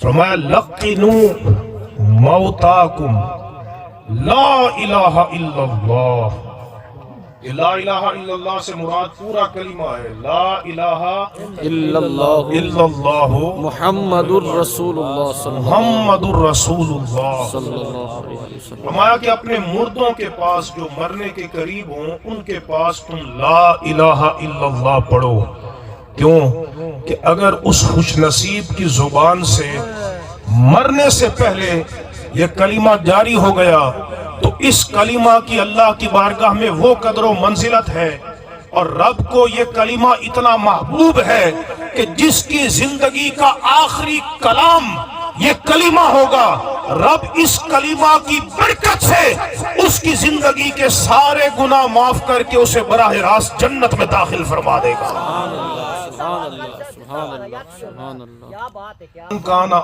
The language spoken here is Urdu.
فرمایا لقنو موتاکم لا الہ الا اللہ. یہ لا الہ الا اللہ سے مراد پورا کلمہ ہے. لا الہ الا اللہ الا اللہ محمد الرسول اللہ صلی محمد الرسول اللہ. اللہ علیہ وسلم. فرمایا کہ اپنے مردوں کے پاس جو مرنے کے قریب ہوں ان کے پاس تم لا الہ الا اللہ پڑھو. کیوں کہ اگر اس خوش نصیب کی زبان سے مرنے سے پہلے یہ کلمہ جاری ہو گیا تو اس کلمہ کی اللہ کی بارگاہ میں وہ قدر و منزلت ہے، اور رب کو یہ کلمہ اتنا محبوب ہے کہ جس کی زندگی کا آخری کلام یہ کلمہ ہوگا، رب اس کلمہ کی برکت سے اس کی زندگی کے سارے گناہ معاف کر کے اسے براہ راست جنت میں داخل فرما دے گا. سبحان اللہ سبحان اللہ سبحان اللہ. کیا بات ہے، کیا کانا